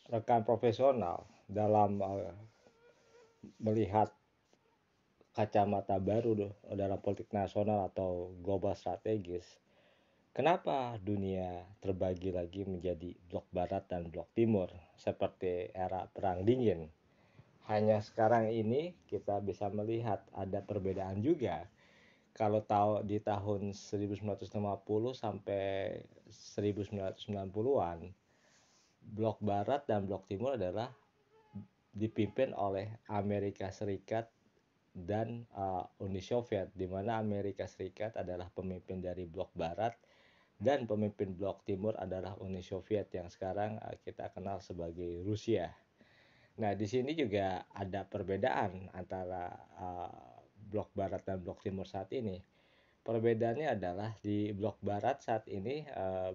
rekan profesional dalam melihat kacamata baru dalam politik nasional atau global strategis. Kenapa dunia terbagi lagi menjadi blok barat dan blok timur seperti era perang dingin? Hanya sekarang ini kita bisa melihat ada perbedaan juga. Kalau tahu di tahun 1950 sampai 1990-an, blok barat dan blok timur adalah dipimpin oleh Amerika Serikat dan Uni Soviet, di mana Amerika Serikat adalah pemimpin dari blok barat dan pemimpin blok timur adalah Uni Soviet yang sekarang kita kenal sebagai Rusia. Nah, di sini juga ada perbedaan antara blok barat dan blok timur saat ini. Perbedaannya adalah di blok barat saat ini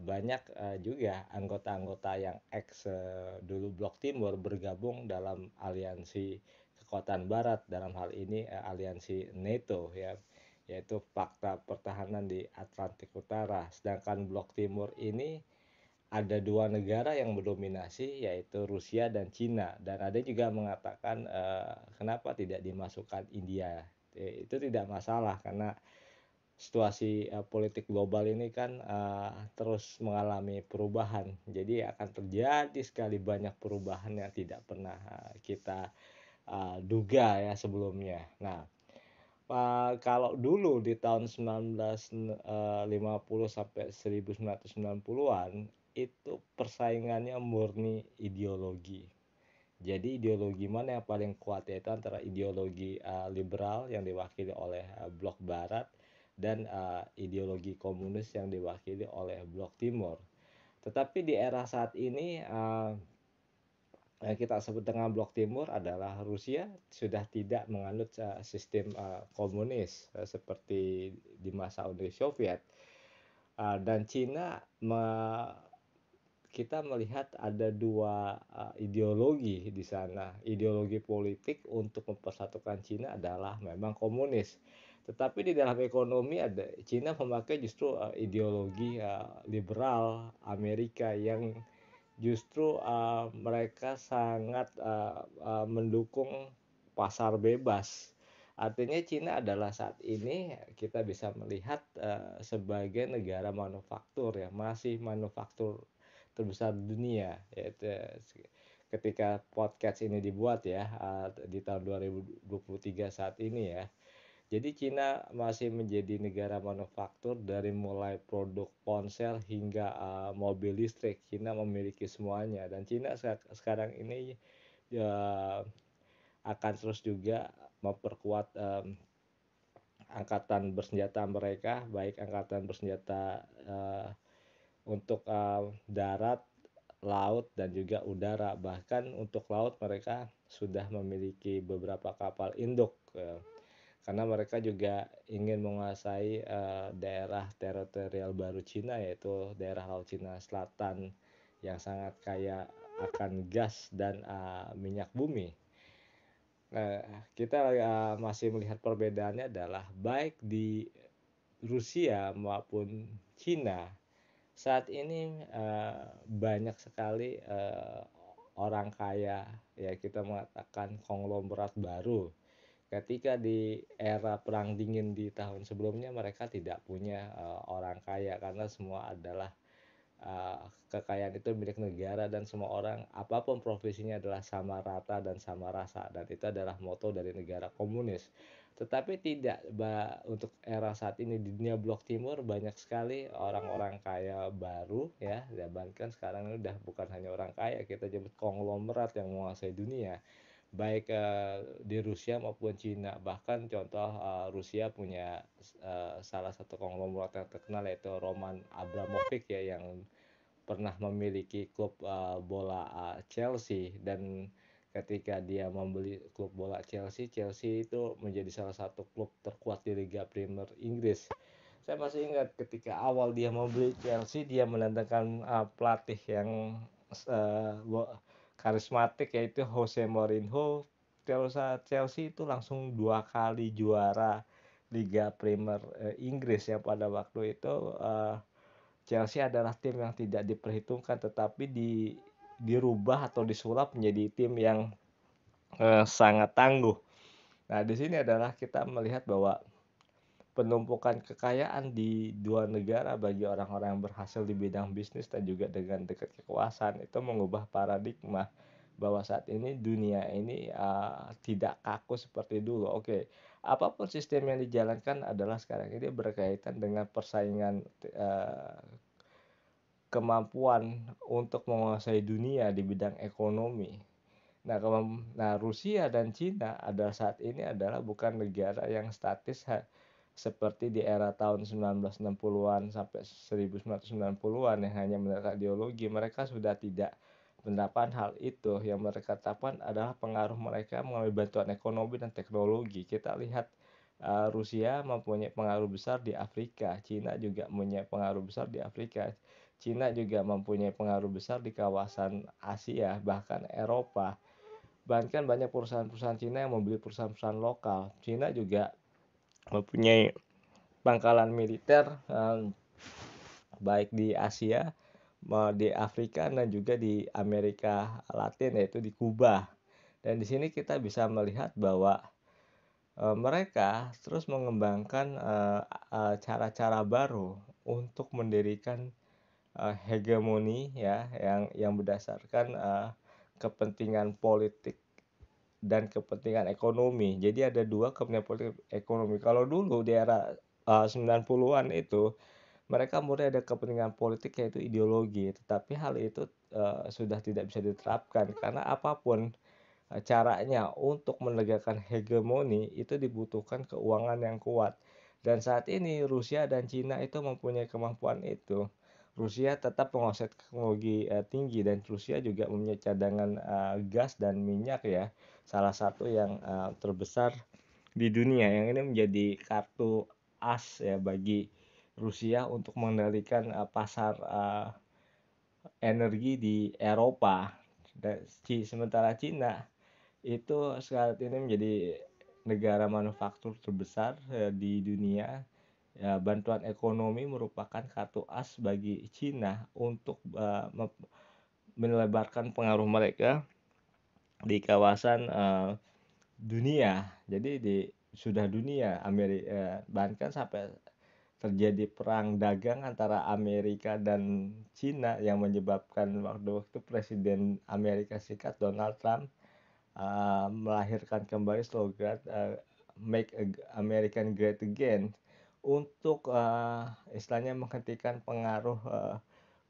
banyak juga anggota-anggota yang ex dulu blok timur bergabung dalam aliansi kekuatan barat, dalam hal ini aliansi NATO ya, yaitu Fakta Pertahanan di Atlantik Utara. Sedangkan blok timur ini ada dua negara yang mendominasi, yaitu Rusia dan Cina, dan ada juga mengatakan kenapa tidak dimasukkan India. Itu tidak masalah karena situasi politik global ini kan terus mengalami perubahan. Jadi akan terjadi sekali banyak perubahan yang tidak pernah kita duga ya sebelumnya. Nah, kalau dulu di tahun 1950 sampai 1990-an itu persaingannya murni ideologi. Jadi ideologi mana yang paling kuat, yaitu antara ideologi liberal yang diwakili oleh blok barat dan ideologi komunis yang diwakili oleh blok timur. Tetapi di era saat ini yang kita sebut dengan blok timur adalah Rusia sudah tidak menganut sistem komunis seperti di masa Uni Soviet. Dan Cina kita melihat ada dua ideologi di sana. Ideologi politik untuk mempersatukan Cina adalah memang komunis. Tetapi di dalam ekonomi ada Cina memakai justru ideologi liberal Amerika yang justru mereka sangat mendukung pasar bebas. Artinya Cina adalah saat ini kita bisa melihat sebagai negara manufaktur ya, masih manufaktur terbesar di dunia, yaitu ketika podcast ini dibuat ya di tahun 2023 saat ini ya. Jadi Cina masih menjadi negara manufaktur, dari mulai produk ponsel hingga mobil listrik. Cina memiliki semuanya, dan Cina sekarang ini ya, akan terus juga memperkuat angkatan bersenjata mereka, baik angkatan bersenjata untuk darat, laut, dan juga udara. Bahkan untuk laut mereka sudah memiliki beberapa kapal induk karena mereka juga ingin menguasai daerah teritorial baru Cina, yaitu daerah Laut Cina Selatan yang sangat kaya akan gas dan minyak bumi. Nah, kita masih melihat perbedaannya adalah baik di Rusia maupun Cina saat ini banyak sekali orang kaya, ya kita mengatakan konglomerat baru. Ketika di era perang dingin di tahun sebelumnya mereka tidak punya orang kaya, karena semua adalah kekayaan itu milik negara, dan semua orang apapun profesinya adalah sama rata dan sama rasa, dan itu adalah moto dari negara komunis. Tetapi tidak untuk era saat ini di dunia blok timur banyak sekali orang-orang kaya baru ya, bahkan sekarang ini udah bukan hanya orang kaya, kita sebut konglomerat yang menguasai dunia, baik di Rusia maupun Cina. Bahkan contoh Rusia punya salah satu konglomerat yang terkenal, yaitu Roman Abramovich ya, yang pernah memiliki klub bola Chelsea, dan ketika dia membeli klub bola Chelsea, Chelsea itu menjadi salah satu klub terkuat di Liga Premier Inggris. Saya masih ingat ketika awal dia membeli Chelsea, dia mendatangkan pelatih yang karismatik, yaitu Jose Mourinho. Chelsea itu langsung 2 kali juara Liga Premier Inggris ya. Pada waktu itu Chelsea adalah tim yang tidak diperhitungkan, tetapi di dirubah atau disulap menjadi tim yang sangat tangguh. Nah, di sini adalah kita melihat bahwa penumpukan kekayaan di dua negara bagi orang-orang yang berhasil di bidang bisnis dan juga dengan dekat kekuasaan itu mengubah paradigma bahwa saat ini dunia ini tidak kaku seperti dulu. Oke, apapun sistem yang dijalankan adalah sekarang ini berkaitan dengan persaingan kemampuan untuk menguasai dunia di bidang ekonomi. Nah, Rusia dan Cina adalah saat ini adalah bukan negara yang statis seperti di era tahun 1960-an sampai 1990-an yang hanya menerapkan ideologi. Mereka sudah tidak menerapkan hal itu. Yang mereka tetapkan adalah pengaruh mereka melalui bantuan ekonomi dan teknologi. Kita lihat Rusia mempunyai pengaruh besar di Afrika, Cina juga mempunyai pengaruh besar di Afrika. Cina juga mempunyai pengaruh besar di kawasan Asia, bahkan Eropa. Bahkan banyak perusahaan-perusahaan Cina yang membeli perusahaan-perusahaan lokal. Cina juga mempunyai pangkalan militer baik di Asia, di Afrika dan juga di Amerika Latin yaitu di Kuba. Dan di sini kita bisa melihat bahwa mereka terus mengembangkan cara-cara baru untuk mendirikan hegemoni ya yang berdasarkan kepentingan politik dan kepentingan ekonomi. Jadi ada dua kepentingan politik ekonomi. Kalau dulu di era 90-an itu mereka mulai ada kepentingan politik yaitu ideologi, tetapi hal itu sudah tidak bisa diterapkan karena apapun caranya untuk menegakkan hegemoni itu dibutuhkan keuangan yang kuat. Dan saat ini Rusia dan Cina itu mempunyai kemampuan itu. Rusia tetap menguasai teknologi tinggi dan Rusia juga mempunyai cadangan gas dan minyak ya, salah satu yang terbesar di dunia. Yang ini menjadi kartu as ya bagi Rusia untuk mengendalikan pasar energi di Eropa. Dan sementara Cina itu saat ini menjadi negara manufaktur terbesar di dunia. Ya, bantuan ekonomi merupakan kartu as bagi Cina untuk melebarkan pengaruh mereka di kawasan dunia. Jadi sudah dunia Amerika bahkan sampai terjadi perang dagang antara Amerika dan Cina yang menyebabkan waktu itu Presiden Amerika Serikat Donald Trump melahirkan kembali slogan Make American Great Again untuk istilahnya menghentikan pengaruh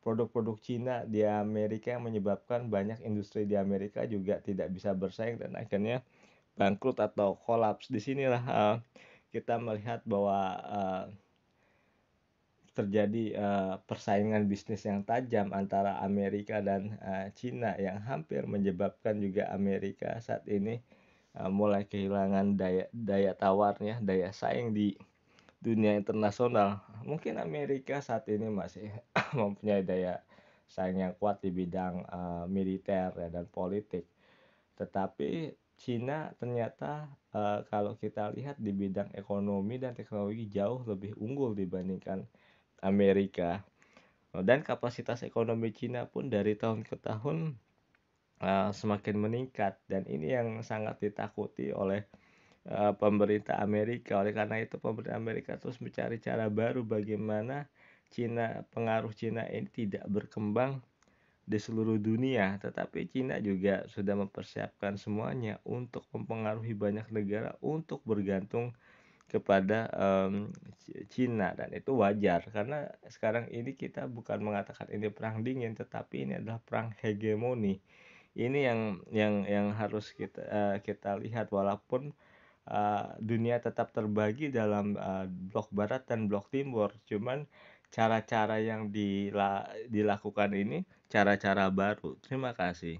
produk-produk Cina di Amerika yang menyebabkan banyak industri di Amerika juga tidak bisa bersaing dan akhirnya bangkrut atau kolaps. Disinilah kita melihat bahwa terjadi persaingan bisnis yang tajam antara Amerika dan Cina yang hampir menyebabkan juga Amerika saat ini mulai kehilangan daya tawarnya, daya saing di dunia internasional. Mungkin Amerika saat ini masih mempunyai daya saing yang kuat di bidang militer ya, dan politik. Tetapi Cina ternyata kalau kita lihat di bidang ekonomi dan teknologi jauh lebih unggul dibandingkan Amerika. Dan kapasitas ekonomi Cina pun dari tahun ke tahun semakin meningkat dan ini yang sangat ditakuti oleh pemerintah Amerika. Oleh karena itu pemerintah Amerika terus mencari cara baru bagaimana pengaruh Cina ini tidak berkembang di seluruh dunia, tetapi Cina juga sudah mempersiapkan semuanya untuk mempengaruhi banyak negara untuk bergantung kepada Cina dan itu wajar karena sekarang ini kita bukan mengatakan ini perang dingin tetapi ini adalah perang hegemoni. Ini yang harus kita lihat walaupun dunia tetap terbagi dalam blok barat dan blok timur. Cuman cara-cara yang dilakukan ini cara-cara baru. Terima kasih.